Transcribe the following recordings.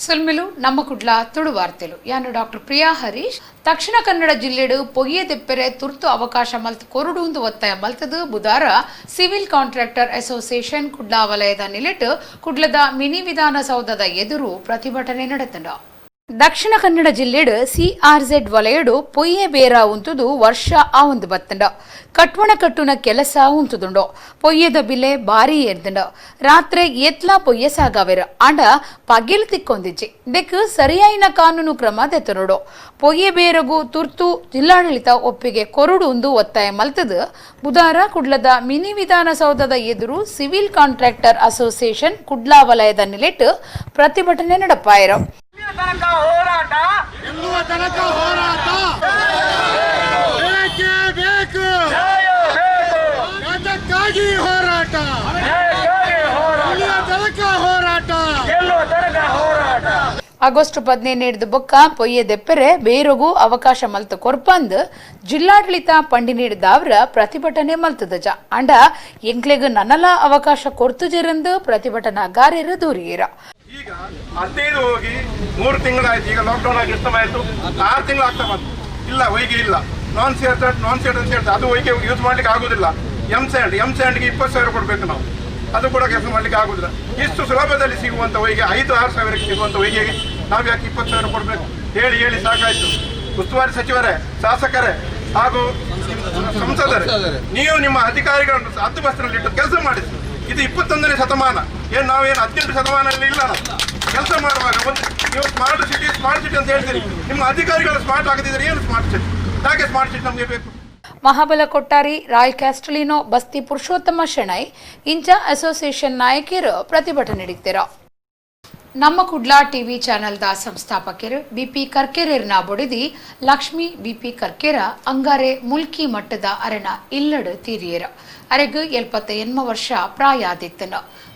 ಸುಲ್ಮಿಲು ನಮ್ಮ ಕುಡ್ಲ ತುಳು ವಾರ್ತೆಲು ಯಾನು ಡಾಕ್ಟರ್ ಪ್ರಿಯಾ ಹರೀಶ್ ದಕ್ಷಿಣ ಕನ್ನಡ ಜಿಲ್ಲೆಡು ಪೊಯ್ಯದೆಪ್ಪೆರೆ ತುರ್ತು ಅವಕಾಶ ಮಲ್ತ್ ಕೊರಡುಂದು ಒತ್ತಾಯ ಮಲ್ತದು ಬುಧಾರ ಸಿವಿಲ್ ಕಾಂಟ್ರಾಕ್ಟರ್ ಅಸೋಸಿಯೇಷನ್ ಕುಡ್ಲ ವಲಯದ ನಿಲೆಟ್ ಕುಡ್ಲದ ಮಿನಿ ವಿಧಾನಸೌಧದ ಎದುರು ಪ್ರತಿಭಟನೆ ನಡೆತಂಡ. ದಕ್ಷಿಣ ಕನ್ನಡ ಜಿಲ್ಲೆಡು ಸಿಆರ್ಜೆಡ್ ವಲಯಡು ಪೊಯ್ಯೆ ಬೇರ ಉಂತುದು ವರ್ಷ ಆ ಒಂದು ಬತ್ತಂಡ ಕಟ್ವಣ ಕಟ್ಟುನ ಕೆಲಸ ಉಂತುದುಂಡು ಪೊಯ್ಯದ ಬಿಲೆ ಬಾರಿ ಏರ್ದಂಡ ರಾತ್ರಿ ಎತ್ಲಾ ಪೊಯ್ಯೆ ಸಾಗಾವೆರ ಅಂಡ ಪಗಿಲ್ ತಿಕ್ಕೊಂದಿಜ್ಜಿ ದೆಕ್ ಸರಿಯಾಯಿನ ಕಾನೂನು ಕ್ರಮ ದೆತ್ತನೋಡು ಪೊಯ್ಯೆ ಬೇರಗೂ ತುರ್ತು ಜಿಲ್ಲಾಡಳಿತ ಒಪ್ಪಿಗೆ ಕೊರಡು ಉಂದು ಒತ್ತಾಯ ಮಲ್ತದು ಬುಧಾರ ಕುಡ್ಲದ ಮಿನಿ ವಿಧಾನಸೌಧದ ಎದುರು ಸಿವಿಲ್ ಕಾಂಟ್ರಾಕ್ಟರ್ ಅಸೋಸಿಯೇಷನ್ ಕುಡ್ಲಾ ವಲಯದ ನಿಲೆಟ್ ಪ್ರತಿಭಟನೆ ನಡೆಪಾಯಿರ. ಹೋರಾಟ ಗೆಲ್ಲುವ ತನಕ ಹೋರಾಟ ಬೇಕೇ ಬೇಕು ಅದಕ್ಕಾಗಿ ಹೋರಾಟ ಗೆಲ್ಲುವ ತನಕ ಹೋರಾಟ ಗೆಲ್ಲುವ ತನಕ ಹೋರಾಟ. ಆಗಸ್ಟ್ 15 ಬೊಕ್ಕ ಪೊಯ್ಯದೆಪ್ಪೆರೆ ಬೇರಗೂ ಅವಕಾಶ ಮಲ್ತ ಕೊರ್ಪಂದ್ ಜಿಲ್ಲಾಡಳಿತ ಪಂಡಿ ನೀಡಿದವ್ರ ಪ್ರತಿಭಟನೆ ಮಲ್ತದಜ ಅಂಡ ಎಂಕ್ಲೆಗ್ ನನ್ನಲ ಅವಕಾಶ ಕೊರ್ತುಜಿರಂದು ಪ್ರತಿಭಟನಾಗಾರ್ಯರು ದೂರಿಯರ. ಈಗ 15 ಹೋಗಿ 3 ತಿಂಗಳಾಯ್ತು. ಈಗ ಲಾಕ್ಡೌನ್ ಆಗಿ ಎಷ್ಟು ಆಯ್ತು? 6 ತಿಂಗಳು ಆಗ್ತಾ ಬಂತು. ಇಲ್ಲ ವೈಗೆ ಇಲ್ಲ ನಾನ್ ಸೇರ್ಟ್ ಅಂತ ಹೇಳ್ತಾರೆ. ಅದು ವೈಗೆ ಯೂಸ್ ಮಾಡ್ಲಿಕ್ಕೆ ಆಗುದಿಲ್ಲ. ಎಂ ಸ್ಯಾಂಡ್ಗೆ 20,000 ಕೊಡ್ಬೇಕು ನಾವು. ಅದು ಕೂಡ ಕೆಲಸ ಮಾಡ್ಲಿಕ್ಕೆ ಆಗುದಿಲ್ಲ. ಇಷ್ಟು ಸುಲಭದಲ್ಲಿ ಸಿಗುವಂತ ವೈಗೆ 5-6 ಸಾವಿರಕ್ಕೆ ಸಿಗುವಂತ ವೈಗೆಗೆ ನಾವು ಯಾಕೆ 20,000 ಕೊಡ್ಬೇಕು? ಹೇಳಿ ಹೇಳಿ ಸಾಕಾಯ್ತು. ಉಸ್ತುವಾರಿ ಸಚಿವರೇ, ಶಾಸಕರೇ ಹಾಗೂ ಸಂಸದರೇ, ನೀವು ನಿಮ್ಮ ಅಧಿಕಾರಿಗಳನ್ನು ಹದ್ದುಬಸ್ತಿನಲ್ಲಿಟ್ಟು ಕೆಲಸ ಮಾಡಿಸಿ. ಇದು 21ನೇ ಶತಮಾನ. ನಾವೇನು 18 ಶತಮಾನದಲ್ಲಿ ಇಲ್ಲ. ಕೆಲಸ ಮಾಡುವಾಗ ನೀವು ಸ್ಮಾರ್ಟ್ ಸಿಟಿ ಅಂತ ಹೇಳ್ತೀರಿ. ನಿಮ್ಮ ಅಧಿಕಾರಿಗಳು ಸ್ಮಾರ್ಟ್ ಆಗದಿದ್ರೆ ಏನು ಸ್ಮಾರ್ಟ್ ಸಿಟಿ? ಯಾಕೆ ಸ್ಮಾರ್ಟ್ ಸಿಟಿ ನಮಗೆ ಬೇಕು? ಮಹಾಬಲ ಕೊಟ್ಟಾರಿ, ರಾಯ್ ಕ್ಯಾಸ್ಟಲಿನೋ, ಬಸ್ತಿ ಪುರುಷೋತ್ತಮ ಶೆಣೈ ಇಂಚ ಅಸೋಸಿಯೇಷನ್ ನಾಯಕರು ಪ್ರತಿಭಟನೆ ನಡೆಸಿದರು. ನಮ್ಮ ಕುಡ್ಲಾ ಟಿವಿ ಚಾನೆಲ್ದ ಸಂಸ್ಥಾಪಕರು ಬಿಪಿ ಕರ್ಕೆರೆರ್ನ ಬೊಡಿದಿ ಲಕ್ಷ್ಮಿ ಬಿಪಿ ಕರ್ಕೆರ ಅಂಗಾರೆ ಮುಲ್ಕಿ ಮಟ್ಟದ ಅರಣ ಇಲ್ಲಡು ತೀರಿಯರ ಅರೆಗ್ 78 ವರ್ಷ ಪ್ರಾಯಾದಿತ್ತನ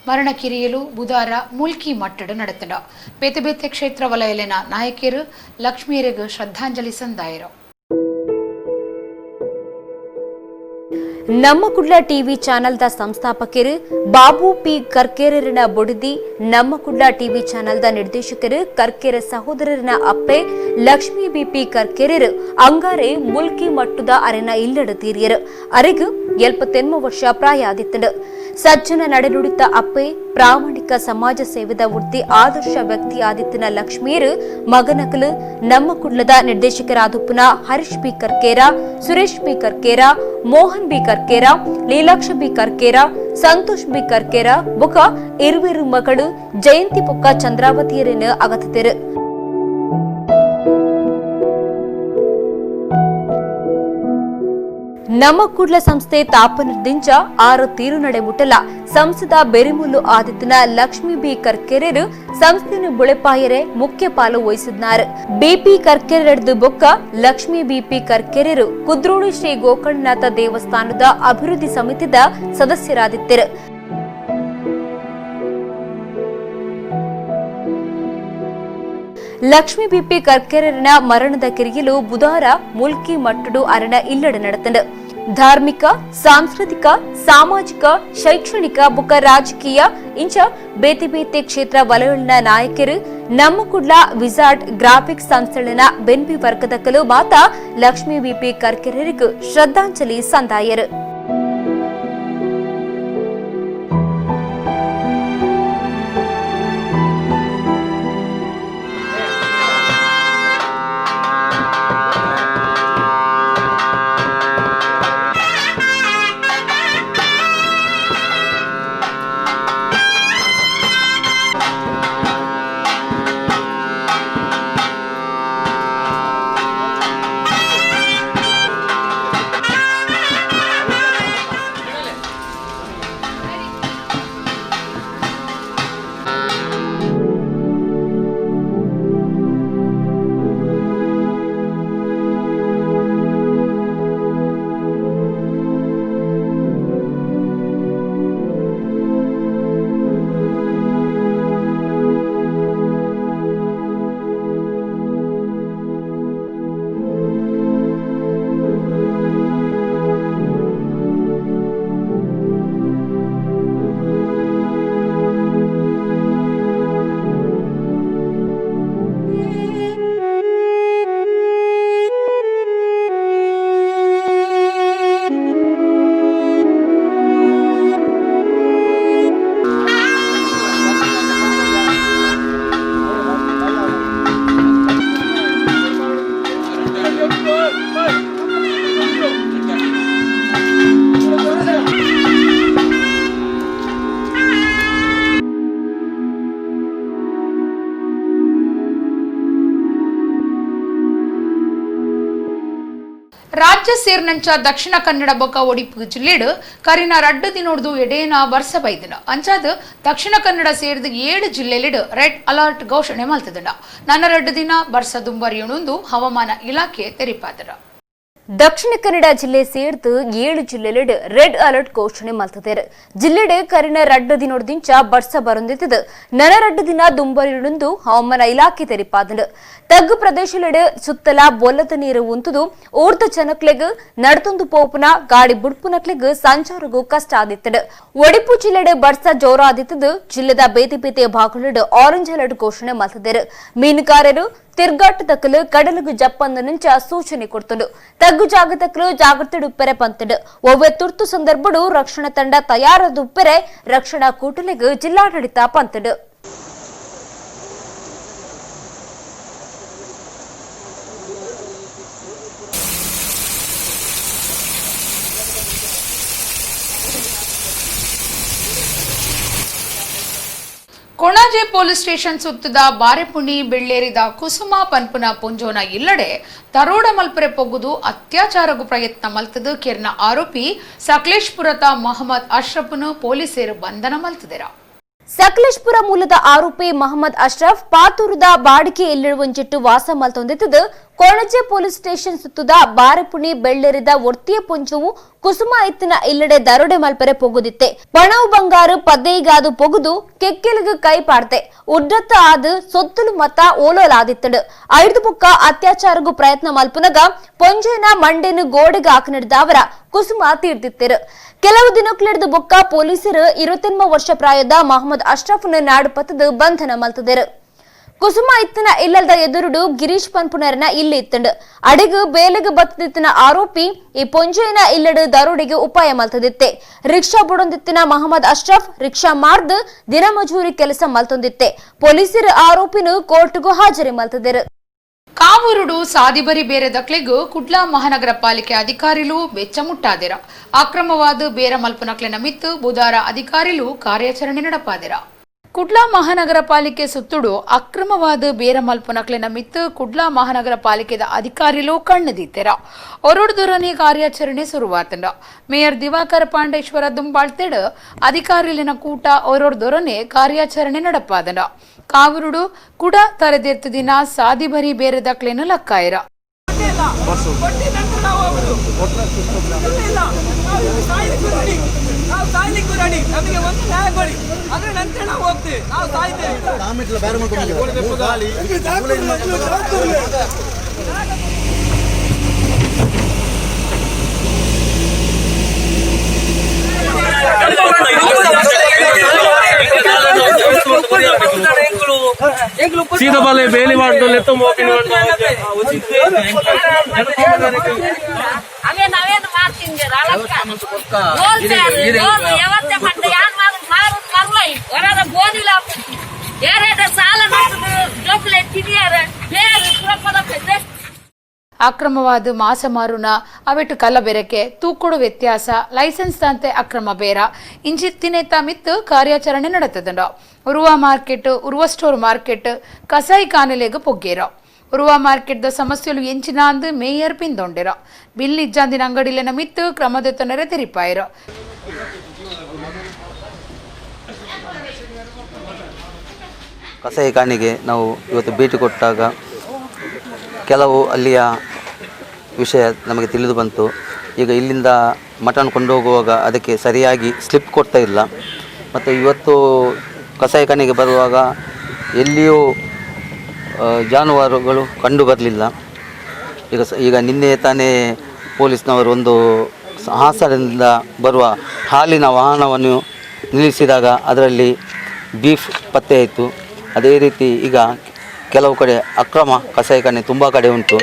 ಮರಣ ಕಿರಿಯಲು ಬುಧಾರ ಮುಲ್ಕಿ ಮಟ್ಟಡು ನಡೆತನ ಬೇತೆ ಬೇತೆ ಕ್ಷೇತ್ರ ವಲಯಲಿನ ನಾಯಕರು ಲಕ್ಷ್ಮಿಯರಿಗೆ ಶ್ರದ್ಧಾಂಜಲಿ ಸಂದಾಯರು. ನಮ್ಮ ಕುಡ್ಲ ಟಿವಿ ಚಾನೆಲ್ದ ಸಂಸ್ಥಾಪಕರು ಬಾಬು ಪಿ ಕರ್ಕೆರರಿನ ಬೊಡಿದಿ ನಮ್ಮ ಕುಡ್ಲ ಟಿವಿ ಚಾನೆಲ್ದ ನಿರ್ದೇಶಕರು ಕರ್ಕೆರ ಸಹೋದರರಿನ ಅಪ್ಪೆ ಲಕ್ಷ್ಮಿ ಬಿಪಿ ಕರ್ಕೆರರು ಅಂಗಾರೆ ಮುಲ್ಕಿ ಮಟ್ಟದ ಅರೆನ ಇಲ್ಲಡ ತೀರಿಯರು ಅರೆಗ್ 78 ವರ್ಷ ಪ್ರಾಯಾದಿತ್ತಂಡು ಸಜ್ಜನ ನಡೆನುಡಿತ ಅಪ್ಪೆ ಪ್ರಾಮಾಣಿಕ ಸಮಾಜ ಸೇವೆದ ವೃತ್ತಿ ಆದರ್ಶ ವ್ಯಕ್ತಿ ಆದಿತ್ತನ ಲಕ್ಷ್ಮಿಯರು ಮಗನಕಲು ನಮ್ಮ ಕುಡ್ಲದ ನಿರ್ದೇಶಕರಾದುಪ್ಪನ Harish B Karkera, Suresh B Karkera, Mohan B Karkera, Leelaksha B Karkera, Santosh B Karkera ಬೊಕ ಇರುವೆರು ಮಗಳು ಜಯಂತಿ ಪೊಕ್ಕ ಚಂದ್ರಾವತಿಯರನ್ನು ಅಗತಿದರು. ನಮ್ಮ ಕುಡ್ಲ ಸಂಸ್ಥೆ ತಾಪನದಿಂದ 6 ತೀರು ನಡೆ ಮುಟ್ಟಲ ಸಂಸದ ಬೆರಿಮುಲ್ಲು ಆದಿತ್ಯನ ಲಕ್ಷ್ಮಿ ಬಿ ಕರ್ಕೆರೆರು ಸಂಸ್ಥೆನ ಬುಳೆಪಾಯರೆ ಮುಖ್ಯ ಪಾಲು ವಹಿಸಿದ್ದಾರೆ. ಬಿಪಿ ಕರ್ಕೆರೆಡ್ದು ಬೊಕ್ಕ ಲಕ್ಷ್ಮಿ ಬಿಪಿ ಕರ್ಕೆರೆರು ಕುದ್ರೋಳಿ ಶ್ರೀ ಗೋಕರ್ಣನಾಥ ದೇವಸ್ಥಾನದ ಅಭಿವೃದ್ಧಿ ಸಮಿತಿದ ಸದಸ್ಯರಾದಿದ್ದರು. ಲಕ್ಷ್ಮಿ ಬಿಪಿ ಕರ್ಕೆರರಿನ ಮರಣದ ಕಿರಿಯಲು ಬುಧವಾರ ಮುಲ್ಕಿ ಮಟ್ಟಡು ಅರಣ ಇಲ್ಲಡ ನಡೆತಂಡು ಧಾರ್ಮಿಕ, ಸಾಂಸ್ಕೃತಿಕ, ಸಾಮಾಜಿಕ, ಶೈಕ್ಷಣಿಕ ಬುಕ್ಕ ರಾಜಕೀಯ ಇಂಚ ಬೇತೆ ಬೇತೆ ಕ್ಷೇತ್ರ ವಲಯಗಳ ನಾಯಕರು ನಮ್ಮ ಕುಡ್ಲ ವಿಸಾರ್ಡ್ ಗ್ರಾಫಿಕ್ಸ್ ಸಂಸ್ಥೆಗಳ ಬೆನ್ಬಿ ವರ್ಗದಕಲು ಮಾತ ಲಕ್ಷ್ಮಿ ಬಿಪಿ ಕರ್ಕೆರರಿಗೂ ಶ್ರದ್ಧಾಂಜಲಿ ಸಂದಾಯರು. ರಾಜ್ಯ ಸೇರ್ನಂಚ ದಕ್ಷಿಣ ಕನ್ನಡ ಬೊಕ್ಕ ಒಡಿಪು ಜಿಲ್ಲೆಡ್ ಕರಿನ ರಡ್ಡು ದಿನೋಡ್ದು ಎಡೇನ ವರ್ಷ ಬೈದಿನ ಅಂಚಾದ ದಕ್ಷಿಣ ಕನ್ನಡ ಸೇರಿದ 7 ಜಿಲ್ಲೆಲಿಡ್ ರೆಡ್ ಅಲರ್ಟ್ ಘೋಷಣೆ ಮಲ್ತದಡ ನನ್ನ ರಡ್ಡು ದಿನ ವರ್ಷ ದುಂಬರಿಯುಣುಂದು ಹವಾಮಾನ ಇಲಾಖೆ ತೆರಿಪಾದರ ದಕ್ಷಿಣ ಕನ್ನಡ ಜಿಲ್ಲೆ ಸೇರಿದು 7 ಜಿಲ್ಲೆಲಿಡ್ ರೆಡ್ ಅಲರ್ಟ್ ಘೋಷಣೆ ಮಲ್ತದೇರು ಜಿಲ್ಲೆಡ್ ಕರಿನ ರಡ್ಡು ದಿನೋಡ್ದಿಂಚ ಬರ್ಸ ಬರೊಂದಿತ್ತದ ನನ ರಡ್ಡು ದಿನ ದುಂಬರಿಯುಣುಂದು ಹವಾಮಾನ ಇಲಾಖೆ ತೆರಿಪಾದನ ತಗ್ಗು ಪ್ರದೇಶಲೆಡ್ ಸುತ್ತಲ ಬೊಲ್ಲದ ನೀರು ಉಂತುದು ಊರ್ದ ಜನಕ್ಲೆಗ್ ನಡತೊಂದು ಪೋಪುನ ಗಾಡಿ ಬುಡ್ಪುನಕ್ಲೆಗ್ ಸಂಚಾರಗೂ ಕಷ್ಟ ಆದಿತ್ತದ ಒಡಿಪು ಜಿಲ್ಲೆಡ್ ಬರ್ಸ ಜೋರಾದಿತ್ತದ ಜಿಲ್ಲೆದ ಬೇತೆ ಬೇತೆ ಭಾಗಲೆಡ್ ಆರೆಂಜ್ ಅಲರ್ಟ್ ಘೋಷಣೆ ಮಲ್ತದೇರು ಮೀನುಗಾರರು ತಿರ್ಗಾಟದಕ್ಕಲು ಕಡಲುಗು ಜಪ್ಪಂದ నుంచి ಸೂಚನೆ ಕೊಡ್ತಂಡು ತಗ್ಗು ಜಾಗದಕ್ಕಲು ಜಾಗೃತಿ ಉಪ್ಪೆರೆ ಪಂತಡು ಒವ್ವೆ ತುರ್ತು ಸಂದರ್ಭಡು ರಕ್ಷಣಾ ತಂಡ ತಯಾರಾದ ಉಪ್ಪೆರೆ ರಕ್ಷಣಾ ಕೂಟಲೆಗ್ ಜಿಲ್ಲಾಡಳಿತ ಪಂತಡು ಕೊಣಾಜೆ ಪೊಲೀಸ್ ಸ್ಟೇಷನ್ ಸುತ್ತದ ಬಾರೆಪುಣಿ ಬೆಳ್ಳೇರಿದ ಕುಸುಮ ಪನ್ಪುನ ಪುಂಜೋನ ಇಲ್ಲಡೆ ದರೋಡ ಮಲ್ಪರೆ ಪೊಗ್ಗುದು ಅತ್ಯಾಚಾರಗೂ ಪ್ರಯತ್ನ ಮಲ್ತದು ಕೆರ್ನ ಆರೋಪಿ ಸಕಲೇಶ್ಪುರದ ಮೊಹಮ್ಮದ್ ಅಶ್ರಫ್ನು ಪೊಲೀಸರು ಬಂಧನ ಮಲ್ತದೆರ ಸಕಲೇಶ್ಪುರ ಮೂಲದ ಆರೋಪಿ ಮೊಹಮ್ಮದ್ ಅಶ್ರಫ್ ಪಾತೂರದ ಬಾಡಿಗೆ ಇಲ್ಲಿರುವಂಚಿಟ್ಟು ವಾಸ ಮಲ್ತೊಂದಿತ್ತದು ಕೊಣಜೆ ಪೊಲೀಸ್ ಸ್ಟೇಷನ್ ಸುತ್ತದ ಬಾರೆಪುಣಿ ಬೆಳ್ಳೇರಿದ ಒರ್ತಿಯ ಪುಂಜವು ಕುಸುಮ ಎತ್ತಿನ ಇಲ್ಲಡೆ ದರೋಡೆ ಮಲ್ಪರೆ ಪೊಗುದಿತ್ತೆ ಪಣವು ಬಂಗಾರು ಪದ್ದೆಯಿಗಾದು ಪೊಗುದು ಕೆಕ್ಕೆಲಿಗೆ ಕೈ ಪಾಡ್ತೆ ಉಡ್ಡತ್ತ ಆದು ಸೊತ್ತಲು ಮತ ಓಲೋಲಾದಿತ್ತಡು ಐದು ಬುಕ್ಕ ಅತ್ಯಾಚಾರಗೂ ಪ್ರಯತ್ನ ಮಲ್ಪುನಗ ಪೊಂಜೇನ ಮಂಡೆನು ಗೋಡೆಗೆ ಹಾಕನಿಡ್ದ ಅವರ ಕುಸುಮ ತೀರ್ದಿತ್ತರು ಕೆಲವು ದಿನಕ್ಲೆಡ್ದು ಬುಕ್ಕ ಪೊಲೀಸರು 28 ವರ್ಷ ಪ್ರಾಯದ ಮೊಹಮ್ಮದ್ ಅಶ್ರಫ್ನ ನಾಡು ಪತ್ತದು ಬಂಧನ ಮಲ್ತದರು ಕುಸುಮ ಇತ್ತನ ಇಲ್ಲದ ಎದುರುಡು ಗಿರೀಶ್ ಪನ್ಪುನರನ ಇಲ್ಲಿ ಇತ್ತಂಡು ಅಡಿಗು ಬೇಲೆಗೆ ಬತ್ತದಿತ್ತಿನ ಆರೋಪಿ ಈ ಪೊಂಜೇನ ಇಲ್ಲಡು ದರೋಡೆಗೆ ಉಪಾಯ ಮಲ್ತದಿತ್ತೆ ರಿಕ್ಷಾ ಬುಡೊಂದಿತ್ತಿನ ಮೊಹಮ್ಮದ್ ಅಶ್ರಫ್ ರಿಕ್ಷಾ ಮಾರ್ದು ದಿನ ಮಜೂರಿ ಕೆಲಸ ಮಲ್ತೊಂದಿತ್ತೆ ಪೊಲೀಸರು ಆರೋಪಿನು ಕೋರ್ಟ್ಗೂ ಹಾಜರಿ ಮಲ್ತದರು ಕಾವೂರುಡು ಸಾದಿಬರಿ ಬೇರೆ ದಕ್ಲೆಗೂ ಕುಡ್ಲಾ ಮಹಾನಗರ ಪಾಲಿಕೆ ಅಧಿಕಾರಿಲು ಬೆಚ್ಚ ಮುಟ್ಟಾದೆರ ಅಕ್ರಮವಾದ ಬೇರ ಮಲ್ಪನಕ್ಲೆ ನಮಿತ್ತು ಬುಧವಾರ ಅಧಿಕಾರಿಲು ಕಾರ್ಯಾಚರಣೆ ನಡಪಾದೆರ ಕುಡ್ಲಾ ಮಹಾನಗರ ಪಾಲಿಕೆ ಸುತ್ತುಡು ಅಕ್ರಮವಾದ ಬೇರ ಮಲ್ಪನಕ್ಲೆ ನಮಿತ್ತು ಕುಡ್ಲಾ ಮಹಾನಗರ ಪಾಲಿಕೆದ ಅಧಿಕಾರಿಲು ಕಣ್ಣದಿತ್ತೆರ ಒರೊಡ್ದೊರನೆ ಕಾರ್ಯಾಚರಣೆ ಶುರುವಾತಂಡ ಮೇಯರ್ ದಿವಾಕರ ಪಾಂಡೇಶ್ವರ ದುಂಬಾಳ್ತೆಡ್ ಅಧಿಕಾರಿಲಿನ ಕೂಟ ಒರೊಡ್ದೊರನೆ ಕಾರ್ಯಾಚರಣೆ ನಡಪಾದನ ಕಾವೂರುಡು ಕುಡ ತರದೆತ್ತು ದಿನ ಸಾದಿಬರಿ ಬೇರೆ ದಕ್ಲೆನು ಲಕ್ಕಾಯಿರ सीधा वाले बेली मार दो ले तो मोकी मार दो ಅವೇ ನಾವೇನು ಮಾಡ್ತೀನಿ ರಾಳಕ್ಕ ಯಾವತ್ತೇ ಮಂಡ ಯಾನ್ ಮರ್ಲೈ ಹೊರದ ಬೋದಿಲ್ಲ ಯಾರ್ಯಾರ ಸಾಲ ಮಾಡ್ತದೆ ಜೋಪ್ಲೆ ತಿನಿಯಾರ ಬೇರೆ ಪುರಪದ ಪೆದ್ದೆ ಅಕ್ರಮವಾದ ಮಾಸ ಮಾರುನ ಅವೆಟ್ಟು ಕಲಬೆರಕೆ ತೂಕೊಡು ವ್ಯತ್ಯಾಸ ಲೈಸೆನ್ಸ್ ದಂತೆ ಅಕ್ರಮ ಬೇರ ಇಂಜಿತ್ತಿನೇತ ಮಿತ್ತು ಕಾರ್ಯಾಚರಣೆ ನಡೆತದಂಡ ಉರುವ ಮಾರ್ಕೆಟ್ ಉರುವ ಸ್ಟೋರ್ ಮಾರ್ಕೆಟ್ ಕಸಾಯಿ ಕಾನೆಲೆಗ ಪೊಗ್ಗೇರ ಉರುವ ಮಾರ್ಕೆಟ್ ದ ಸಮಸ್ಯೆಲು ಎಂಚಿನ ಅಂದು ಮೇಯರ್ ಪಿಂದೊಂಡೆರ ಬಿಲ್ ಇಜ್ಜಾಂದಿನ ಅಂಗಡಿಲೆನ ಮಿತ್ತು ಕ್ರಮದೆತ್ತೊನರೆ ತೆರಿಪಾಯಿರ ಕಸಾಯಿ ಖಾನೆಗೆ ನಾವು ಇವತ್ತು ಭೇಟಿ ಕೊಟ್ಟಾಗ ಕೆಲವು ಅಲ್ಲಿಯ ವಿಷಯ ನಮಗೆ ತಿಳಿದು ಬಂತು. ಈಗ ಇಲ್ಲಿಂದ ಮಟನ್ ಕೊಂಡೋಗುವಾಗ ಅದಕ್ಕೆ ಸರಿಯಾಗಿ ಸ್ಲಿಪ್ ಕೊಡ್ತಾ ಇಲ್ಲ. ಮತ್ತು ಇವತ್ತು ಕಸಾಯಿಖಾನೆಗೆ ಬರುವಾಗ ಎಲ್ಲಿಯೂ ಜಾನುವಾರುಗಳು ಕಂಡು ಬರಲಿಲ್ಲ. ಈಗ ನಿನ್ನೆ ತಾನೇ ಪೊಲೀಸ್ನವರು ಒಂದು ಹಾಸನದಿಂದ ಬರುವ ಹಾಲಿನ ವಾಹನವನ್ನು ನಿಲ್ಲಿಸಿದಾಗ ಅದರಲ್ಲಿ ಬೀಫ್ ಪತ್ತೆಯಾಯಿತು. ಅದೇ ರೀತಿ ಈಗ ಕೆಲವು ಕಡೆ ಅಕ್ರಮ ಕಸಾಯಿಖಾನೆ ತುಂಬ ಕಡೆ ಉಂಟು.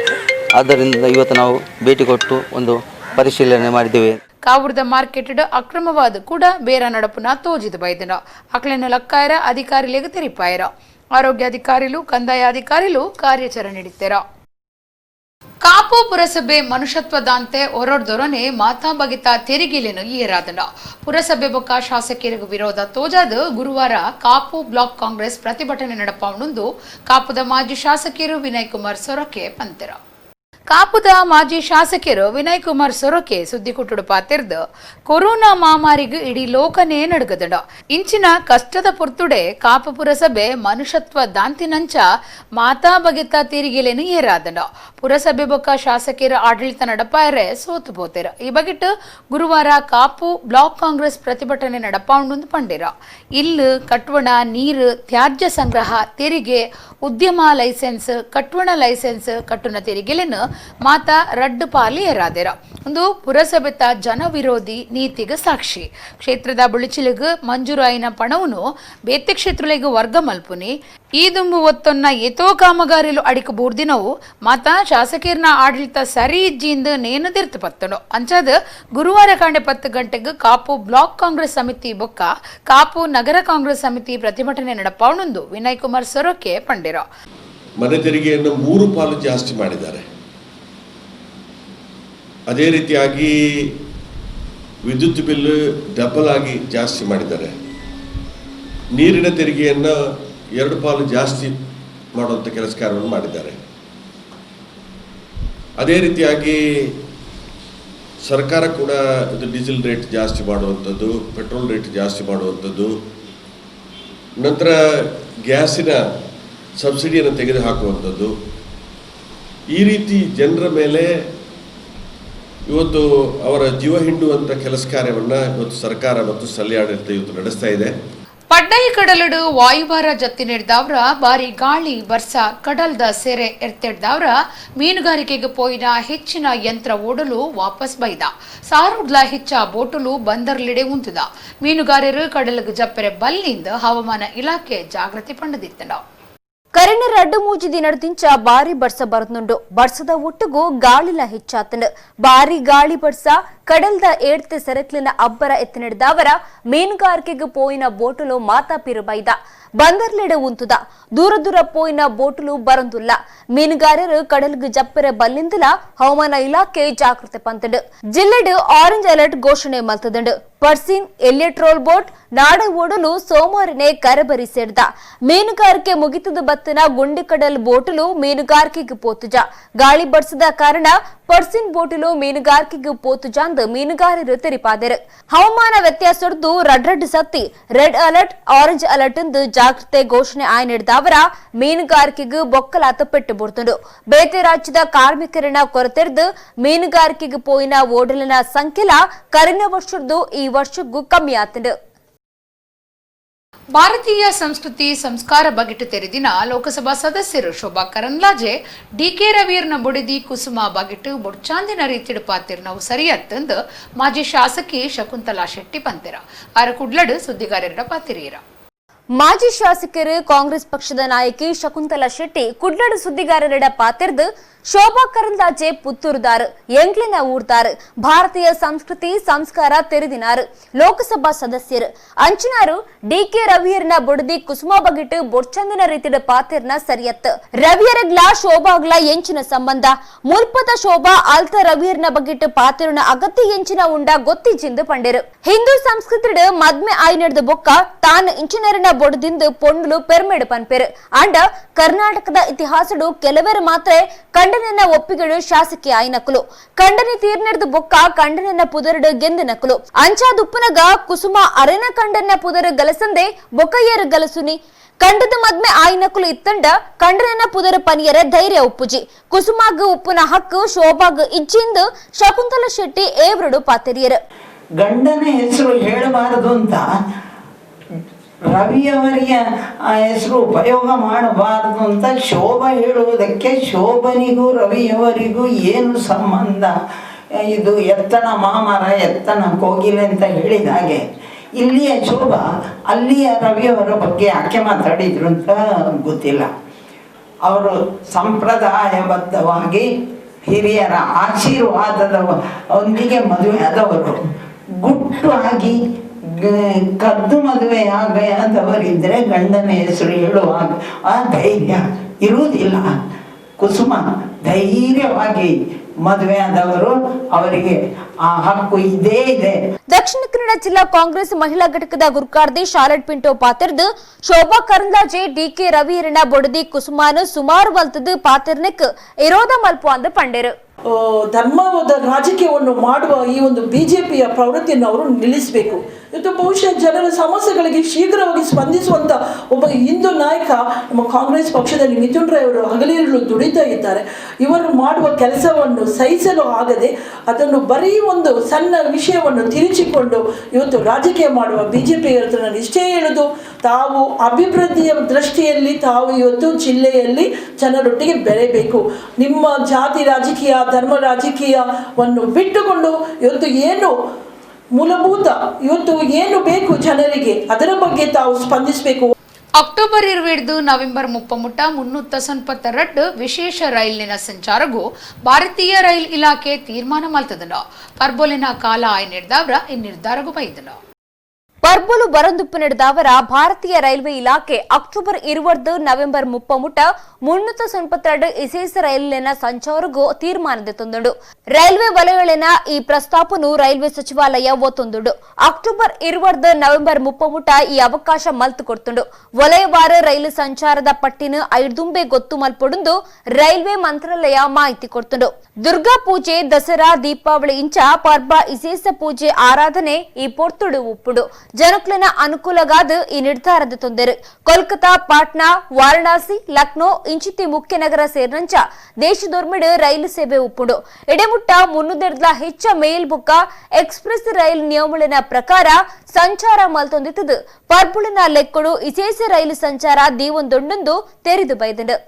ಆದ್ದರಿಂದ ಇವತ್ತು ನಾವು ಭೇಟಿ ಕೊಟ್ಟು ಒಂದು ಪರಿಶೀಲನೆ ಮಾಡಿದ್ದೇವೆ. ಕಾವೂರದ ಮಾರ್ಕೆಟ್ ಅಕ್ರಮವಾದ ಕೂಡ ಬೇರ ನಡಪುನ ತೋಜಿದ ಬೈದನ ಅಕ್ಲೆನ ಲಕ್ಕಾಯರ ಅಧಿಕಾರಿಗಳಿಗೆ ತೆರಿಪಾಯರ ಆರೋಗ್ಯ ಅಧಿಕಾರಿಲು ಕಂದಾಯ ಅಧಿಕಾರಿಲು ಕಾರ್ಯಾಚರಣೆ ನೀಡಿದ್ದಾರ. ಕಾಪು ಪುರಸಭೆ ಮನುಷ್ಯತ್ವದಂತೆ ಹೊರಡ್ದೊರನೆ ಮಾತಾ ಬಗಿತ ತೆರಿಗೆಲೇನು ಏರಾದನ ಪುರಸಭೆ ಬೊಕ್ಕ ಶಾಸಕರಿಗೆ ವಿರೋಧ ತೋಜಾದ ಗುರುವಾರ ಕಾಪು ಬ್ಲಾಕ್ ಕಾಂಗ್ರೆಸ್ ಪ್ರತಿಭಟನೆ ನಡಪವನುಂದು ಕಾಪುದ ಮಾಜಿ ಶಾಸಕರು ವಿನಯ್ ಕುಮಾರ್ ಸೊರಕೆ ಪಂತೆರ ಕಾಪುದ ಮಾಜಿ ಶಾಸಕರು ವಿನಯ್ ಕುಮಾರ್ ಸೊರಕೆ ಸುದ್ದಿ ಕುಟ್ಟುಡು ಪಾತಿರ್ದು ಕೊರೋನಾ ಮಹಾಮಾರಿಗೆ ಇಡೀ ಲೋಕನೇ ನಡುಗದಡ ಇಂಚಿನ ಕಷ್ಟದ ಪುರ್ತುಡೆ ಕಾಪು ಪುರಸಭೆ ಮನುಷ್ಯತ್ವ ದಾಂತಿನಂಚ ಮಾತಾ ಬಗೆತ ತೀರಿಗೆಲೇನು ಏರಾದಡ ಪುರಸಭೆ ಬೊಕ್ಕ ಶಾಸಕರ ಆಡಳಿತ ನಡಪಾಯರೆ ಸೋತು ಬೋತೆರ ಈ ಬಗೆಟ್ ಗುರುವಾರ ಕಾಪು ಬ್ಲಾಕ್ ಕಾಂಗ್ರೆಸ್ ಪ್ರತಿಭಟನೆ ನಡಪಾಂಡು ಪಂಡಿರ ಇಲ್ಲು ಕಟ್ವಣ ನೀರು ತ್ಯಾಜ್ಯ ಸಂಗ್ರಹ ತೆರಿಗೆ ಉದ್ಯಮ ಲೈಸೆನ್ಸ್ ಕಟ್ವಣ ಲೈಸೆನ್ಸ್ ಕಟ್ಟುನ ತೆರಿಗೆಲೆನು ಮಾತಾ ರಡ್ಡು ಪಾಲಿ ಏರಾದೆರ ಒಂದು ಪುರಸಭೆತ ಜನವಿರೋಧಿ ನೀತಿಗೆ ಸಾಕ್ಷಿ ಕ್ಷೇತ್ರದ ಬುಳಿಚಿಲಿಗೆ ಮಂಜೂರಾಯಿನ ಪಣವನ್ನು ಬೇತೆ ಕ್ಷೇತ್ರಗಳಿಗೆ ವರ್ಗ ಮಲ್ಪುನಿ ಈ ದುಂಬು ಒತ್ತೊನ್ನ ಏತೋ ಕಾಮಗಾರಿಲು ಅಡಿಕ ಬೂರ್ದಿನವು ಮಾತಾ ಶಾಸಕರ್ನ ಆಡಳಿತ ಸರಿ ಇಜ್ಜಿಂದ ನೇನು ತಿರ್ತು ಪತ್ತನು ಅಂಚದ ಗುರುವಾರ ಕಾಂಡೆ 10 ಗಂಟೆಗೆ ಕಾಪು ಬ್ಲಾಕ್ ಕಾಂಗ್ರೆಸ್ ಸಮಿತಿ ಬೊಕ್ಕ ಕಾಪು ನಗರ ಕಾಂಗ್ರೆಸ್ ಸಮಿತಿ ಪ್ರತಿಭಟನೆ ನಡಪಾವಣೆಂದು ವಿನಯ್ ಕುಮಾರ್ ಸೊರಕೆ ಪಂಡಿರ ಮನೆ ತೆರಿಗೆಯನ್ನು 3 ಪಾಲು ಜಾಸ್ತಿ ಮಾಡಿದ್ದಾರೆ. ಅದೇ ರೀತಿಯಾಗಿ ವಿದ್ಯುತ್ ಬಿಲ್ ಡಬಲ್ ಆಗಿ ಜಾಸ್ತಿ ಮಾಡಿದ್ದಾರೆ. ನೀರಿನ ತೆರಿಗೆಯನ್ನು 2 ಪಾಲು ಜಾಸ್ತಿ ಮಾಡುವಂಥ ಕೆಲಸ ಕಾರ್ಯವನ್ನು ಮಾಡಿದ್ದಾರೆ. ಅದೇ ರೀತಿಯಾಗಿ ಸರ್ಕಾರ ಕೂಡ ಇದು ಡೀಸೆಲ್ ರೇಟ್ ಜಾಸ್ತಿ ಮಾಡುವಂಥದ್ದು, ಪೆಟ್ರೋಲ್ ರೇಟ್ ಜಾಸ್ತಿ ಮಾಡುವಂಥದ್ದು, ನಂತರ ಗ್ಯಾಸಿನ ಸಬ್ಸಿಡಿಯನ್ನು ತೆಗೆದುಹಾಕುವಂಥದ್ದು, ಈ ರೀತಿ ಜನರ ಮೇಲೆ ಇವತ್ತು ಅವರ ಜೀವ ಹಿಂಡುವಂಥ ಕೆಲಸ ಕಾರ್ಯವನ್ನು ಇವತ್ತು ಸರ್ಕಾರ ಮತ್ತು ಸ್ಥಳೀಯ ಆಡಳಿತ ಇವತ್ತು ನಡೆಸ್ತಾ ಇದೆ. ಪಡ್ಡೈ ಕಡಲಡು ವಾಯುಭಾರ ಜತ್ತಿ ನಡೆದವ್ರ ಬಾರಿ ಗಾಳಿ ಬರ್ಸ ಕಡಲ್ದ ಸೆರೆ ಎರ್ತೆಡ್ದವ್ರ ಮೀನುಗಾರಿಕೆಗೆ ಪೋಯಿನ ಹೆಚ್ಚಿನ ಯಂತ್ರ ಓಡಲು ವಾಪಸ್ ಬೈದ ಸಾರುಡ್ಲ ಹೆಚ್ಚ ಬೋಟುಲು ಬಂದರ್ಲಿಡೆ ಉಂತದ ಮೀನುಗಾರರು ಕಡಲಿಗೆ ಜಪ್ಪರೆ ಬಲ್ಲಿಂದ ಹವಾಮಾನ ಇಲಾಖೆ ಜಾಗೃತಿ ಪಂಡದಿತ್ತನ ಕರೆನ ರಡ್ಡು ಮೂಜಿ ದಿನಡ್ದಿಂಚ ಬಾರಿ ಬಡ್ಸ ಬರದ್ನುಂಡು ಬಡ್ಸದ ಒಟ್ಟುಗೂ ಗಾಳಿಲ ಹೆಚ್ಚಾತಂಡು ಬಾರಿ ಗಾಳಿ ಬಡ್ಸ ಕಡಲ್ದ ಏಡ್ತೆ ಸೆರೆಕ್ಲಿನ ಅಬ್ಬರ ಎತ್ತಿನಡ್ದವರ ಮೀನುಗಾರಿಕೆಗೆ ಪೋಯಿನ ಬೋಟುಲು ಮಾತಾಪಿರು ಬೈದ ಬಂದರ್ಲೆಡೆ ಉಂತುದ ದೂರ ದೂರ ಪೋಯಿನ ಬೋಟುಲು ಬರಂದುಲ್ಲ ಮೀನುಗಾರರು ಕಡಲ್ಗೆ ಜಪ್ಪರೆ ಬಲ್ಲಿಂದಲ ಹವಾಮಾನ ಇಲಾಖೆ ಜಾಗೃತಿ ಪಂತಡು ಜಿಲ್ಲೆಡು ಆರೆಂಜ್ ಅಲರ್ಟ್ ಘೋಷಣೆ ಮಲ್ತದಂಡು ಪರ್ಸಿನ್ ಎಲಿಯಟ್ರೋಲ್ ಬೋಟ್ ನಾಡೆ ಓಡಲು ಸೋಮವಾರನೇ ಕರಬರಿ ಸೇಡ್ದ ಮೀನುಗಾರಿಕೆ ಮುಗಿತದ ಬತ್ತನ ಗುಂಡಿಕಡಲ್ ಬೋಟುಲು ಮೀನುಗಾರಿಕೆಗೆ ಪೋತುಜ ಗಾಳಿ ಬಡ್ಸದ ಕಾರಣ ಪರ್ಸಿನ್ ಬೋಟುಲು ಮೀನುಗಾರಿಕೆಗೆ ಪೋತುಜಾಂದ್ ಮೀನುಗಾರರು ತೆರಿಪಾದರು ಹವಾಮಾನ ವ್ಯತ್ಯಾಸದ್ದು ರಡ್ ಸತ್ತಿ ರೆಡ್ ಅಲರ್ಟ್ ಆರೆಂಜ್ ಅಲರ್ಟ್ ಎಂದು ಜಾಗೃತಿ ಘೋಷಣೆ ಆಯ್ನಿಡ್ದವರ ಮೀನುಗಾರಿಕೆಗೆ ಬೊಕ್ಕಲಾತ ಪೆಟ್ಟು ಬುಡ್ತುಂಡು ಬೇತೆ ರಾಜ್ಯದ ಕಾರ್ಮಿಕರನ್ನ ಕೊರತೆರ್ದು ಮೀನುಗಾರಿಕೆಗೆ ಪೋಯಿನ ಓಡಲಿನ ಸಂಖ್ಯೆಲ ಕರಿನ ವರ್ಷದ್ದು ಈ ವರ್ಷಕ್ಕೂ ಕಮ್ಮಿ ಆತಂಡು ಭಾರತೀಯ ಸಂಸ್ಕೃತಿ ಸಂಸ್ಕಾರ ಬಗೆಟ್ಟು ತೆರೆದಿನ ಲೋಕಸಭಾ ಸದಸ್ಯರು ಶೋಭಾ ಕರಂದ್ಲಾಜೆ ಡಿಕೆ ರವಿಯರ್ನ ಬುಡಿದಿ ಕುಸುಮ ಬಗೆಟ್ಟು ಬೊಡ್ಚಾಂದಿನ ರೀತಿಡು ಪಾತಿರ್ನವು ಸರಿಯತ್ತಂದು ಮಾಜಿ ಶಾಸಕಿ ಶಕುಂತಲಾ ಶೆಟ್ಟಿ ಪಂತೆರ ಆರ ಕುಡ್ಲಡು ಸುದ್ದಿಗಾರರ ಪಾತಿರೀರ ಮಾಜಿ ಶಾಸಕರು ಕಾಂಗ್ರೆಸ್ ಪಕ್ಷದ ನಾಯಕಿ ಶಕುಂತಲಾ ಶೆಟ್ಟಿ ಕುಡ್ಲಡು ಸುದ್ದಿಗಾರರಿಡ ಪಾತಿರ್ದು ಶೋಭಾ ಕರಂದ್ಲಾಜೆ ಪುತ್ತೂರುದಾರು ಎಂಗ್ಲಿನ ಊರ್ದಾರು ಭಾರತೀಯ ಸಂಸ್ಕೃತಿ ಸಂಸ್ಕಾರ ತೆರೆದಿನಾರು ಲೋಕಸಭಾ ಸದಸ್ಯರು ಅಂಚಿನಾರು ಡಿಕೆ ರವಿಯರ್ನ ಬುಡದಿ ಕುಸುಮ ಬಗಿಟ್ಟು ಬೊಡ್ಚಂದಿನ ರೀತಿಯ ಪಾತಿರ್ನ ಸರಿಯತ್ತು ರವಿಯರಗ್ಲ ಶೋಭಾಗ್ಲ ಎಂಚಿನ ಸಂಬಂಧ ಮುಲ್ಪದ ಶೋಭಾ ಆಲ್ತ ರವಿಯರ್ನ ಬಗಿಟ್ಟು ಪಾತಿರ್ನ ಅಗತ್ಯ ಎಂಚಿನ ಉಂಡ ಗೊತ್ತಿಜಿಂದು ಪಂಡಿರು ಹಿಂದೂ ಸಂಸ್ಕೃತಿಡ್ ಮದ್ಮೆ ಆಯ್ ನಡೆದ ಬೊಕ್ಕ ತಾನು ಇಂಚಿನರಿನ ಬೊಡದಿಂದು ಪೊಂಡ್ಲು ಪೆರ್ಮೆಡು ಪನ್ಪೆರು ಅಂಡ ಕರ್ನಾಟಕದ ಇತಿಹಾಸಡು ಕೆಲವರು ಮಾತ್ರ ಕಂಡನೆನ್ನ ಒಪ್ಪಿಗಳು ಶಾಸಕಿ ಆಯ್ನಕಲು ಕಂಡನೆ ತೀರ್ನೆಡ್ದು ಬೊಕ್ಕ ಕಂಡನೆನ್ನ ಪುದರಡು ಗೆಂದು ನಕಲು ಅಂಚಾದುಪ್ಪನಗ ಕುಸುಮ ಅರೆನ ಕಂಡನ್ನ ಪುದರ ಗಲಸಂದೆ ಬೊಕ್ಕಯ್ಯರು ಗಲಸುನಿ ಕಂಡದ ಮದ್ಮೆ ಆಯ್ನಕಲು ಇತ್ತಂಡ ಕಂಡನೆನ್ನ ಪುದರ ಪನಿಯರ ಧೈರ್ಯ ಉಪ್ಪುಜಿ ಕುಸುಮಾಗ ಉಪ್ಪುನ ಹಕ್ಕು ಶೋಭಾಗ ಇಜ್ಜಿಂದು ಶಕುಂತಲಾ ಶೆಟ್ಟಿ ಏವ್ರಡು ಪಾತೆರಿಯರು ಗಂಡನ ಹೆಸರು ಹೇಳಬಾರದು ಅಂತ ರವಿಯವರಿಯ ಹೆಸರು ಉಪಯೋಗ ಮಾಡಬಾರದು ಅಂತ ಶೋಭಾ ಹೇಳುವುದಕ್ಕೆ ಶೋಭನಿಗೂ ರವಿಯವರಿಗೂ ಏನು ಸಂಬಂಧ? ಇದು ಎತ್ತನ ಮಾಮರ ಎತ್ತನ ಕೋಗಿಲೆ ಅಂತ ಹೇಳಿದ ಹಾಗೆ ಇಲ್ಲಿಯ ಶೋಭಾ ಅಲ್ಲಿಯ ರವಿಯವರ ಬಗ್ಗೆ ಯಾಕೆ ಮಾತಾಡಿದ್ರು ಅಂತ ಗೊತ್ತಿಲ್ಲ. ಅವರು ಸಂಪ್ರದಾಯಬದ್ಧವಾಗಿ ಹಿರಿಯರ ಆಶೀರ್ವಾದದ ಒಂದಿಗೆ ಮದುವೆ ಆದವರು. ಗುಟ್ಟು ಆಗಿ ಕದ್ದು ಮದುವೆಯಾಗದವರಿದ್ದರೆ ಗಂಡನ ಹೆಸರು ಹೇಳುವಾಗ ಆ ಧೈರ್ಯ ಇರುವುದಿಲ್ಲ. ಕುಸುಮ ಧೈರ್ಯವಾಗಿ ಮದುವೆ ಆದವರು ಅವರಿಗೆ ಆ ಹಕ್ಕು ಇದೇ ಇದೆ. ದಕ್ಷಿಣ ಕನ್ನಡ ಜಿಲ್ಲಾ ಕಾಂಗ್ರೆಸ್ ಮಹಿಳಾ ಘಟಕದ ಗುರುಕಾರ್ದಿ ಶಾಲೆಟ್ ಪಿಂಟೋ ಪಾತಿರ್ದು ಶೋಭಾ ಕರಂದ್ಲಾಜೆ ಡಿಕೆ ರವಿಯರಣ ಬೊಡದಿ ಕುಸುಮಾನು ಸುಮಾರು ವಲ್ತದು ಪಾತಿರ್ನಕ್ ವಿರೋಧ ಮಲ್ಪು ಅಂದು ಪಂಡೇರು. ಧರ್ಮದ ರಾಜಕೀಯವನ್ನು ಮಾಡುವ ಈ ಒಂದು ಬಿಜೆಪಿಯ ಪ್ರವೃತ್ತಿಯನ್ನು ಅವರು ನಿಲ್ಲಿಸಬೇಕು. ಇವತ್ತು ಬಹುಶಃ ಜನರ ಸಮಸ್ಯೆಗಳಿಗೆ ಶೀಘ್ರವಾಗಿ ಸ್ಪಂದಿಸುವಂತ ಒಬ್ಬ ಹಿಂದೂ ನಾಯಕ ನಮ್ಮ ಕಾಂಗ್ರೆಸ್ ಪಕ್ಷದಲ್ಲಿ ಮಿಥುನ್ ರೈ ಅವರು ಹಗಲಿರುಳು ದುಡಿತಾ ಇದ್ದಾರೆ. ಇವರು ಮಾಡುವ ಕೆಲಸವನ್ನು ಸಹಿಸಲು ಆಗದೆ ಅದನ್ನು ಬರೀ ಒಂದು ಸಣ್ಣ ವಿಷಯವನ್ನು ತಿರುಚಿಕೊಂಡು ಇವತ್ತು ರಾಜಕೀಯ ಮಾಡುವ ಬಿಜೆಪಿ ನಾನು ಇಷ್ಟೇ ಹೇಳುದು, ತಾವು ಅಭಿವೃದ್ಧಿಯ ದೃಷ್ಟಿಯಲ್ಲಿ ತಾವು ಇವತ್ತು ಜಿಲ್ಲೆಯಲ್ಲಿ ಜನರೊಟ್ಟಿಗೆ ಬೆರೆಯಬೇಕು. ನಿಮ್ಮ ಜಾತಿ ರಾಜಕೀಯ ಧರ್ಮ ರಾಜಕೀಯವನ್ನು ಬಿಟ್ಟುಕೊಂಡು ಇವತ್ತು ಏನು ಮೂಲಭೂತ ಇವತ್ತು ಏನು ಬೇಕು ಜನರಿಗೆ ಅದರ ಬಗ್ಗೆ ತಾವು ಸ್ಪಂದಿಸಬೇಕು. ಅಕ್ಟೋಬರ್ 27 ನವೆಂಬರ್ 392 ವಿಶೇಷ ರೈಲಿನ ಸಂಚಾರಗೂ ಭಾರತೀಯ ರೈಲ್ ಇಲಾಖೆ ತೀರ್ಮಾನ ಮಲ್ತದನ ಪರ್ಬೋಲಿನ ಕಾಲ ಆಯ್ ನಿರ್ಧಾರ ಈ ನಿರ್ಧಾರಗೂ ಬೈದನ. ಪರ್ಬಲು ಬರಂದುಪ್ಪು ನಡೆದವರ ಭಾರತೀಯ ರೈಲ್ವೆ ಇಲಾಖೆ ಅಕ್ಟೋಬರ್ 20 ನವೆಂಬರ್ 392 ವಿಶೇಷ ರೈಲಿನ ಸಂಚಾರಗೂ ತೀರ್ಮಾನದ ತಂದುಂಡು. ರೈಲ್ವೆ ವಲಯಗಳೇನ ಈ ಪ್ರಸ್ತಾಪನು ರೈಲ್ವೆ ಸಚಿವಾಲಯ ಒತ್ತೊಂದುಂಡು. ಅಕ್ಟೋಬರ್ 20 ನವೆಂಬರ್ 30 ಈ ಅವಕಾಶ ಮಲ್ತು ಕೊಡ್ತುಂಡು. ವಲಯವಾರ ರೈಲು ಸಂಚಾರದ ಪಟ್ಟಿನ ಐದುಂಬೆ ಗೊತ್ತು ಮಲ್ಪೊಡುಂದು ರೈಲ್ವೆ ಮಂತ್ರಾಲಯ ಮಾಹಿತಿ ಕೊಡ್ತುಂಡು. ದುರ್ಗಾ ಪೂಜೆ, ದಸರಾ, ದೀಪಾವಳಿ ಇಂಚ ಪರ್ಬ ವಿಶೇಷ ಪೂಜೆ ಆರಾಧನೆ ಈ ಪೊರ್ತುಡು ಉಪ್ಪುಡು ಜನಕ್ಲೆನ ಅನುಕೂಲಗಾದ ಈ ನಿರ್ಧಾರದ ತೊಂದರೆ. ಕೋಲ್ಕತಾ, ಪಾಟ್ನಾ, ವಾರಣಾಸಿ, ಲಕ್ನೋ ಇಂಚಿತಿ ಮುಖ್ಯ ನಗರ ಸೇರಿದಂಚ ದೇಶದೊರ್ಮಿಡು ರೈಲು ಸೇವೆ ಉಪ್ಪುಡು. ಎಡೆಮುಟ್ಟ 300 ಹೆಚ್ಚ ಮೇಲ್ ಬುಕ್ಕ ಎಕ್ಸ್ಪ್ರೆಸ್ ರೈಲು ನಿಯಮಗಳ ಪ್ರಕಾರ ಸಂಚಾರ ಮಲ್ತೊಂದಿತ್ತದು. ಪರ್ಬುಳಿನ ಲೆಕ್ಕಡು ವಿಶೇಷ ರೈಲು ಸಂಚಾರ ದೀವೊಂದೊಂದೊಂದು ತೆರೆದು ಬೈದಂಡು.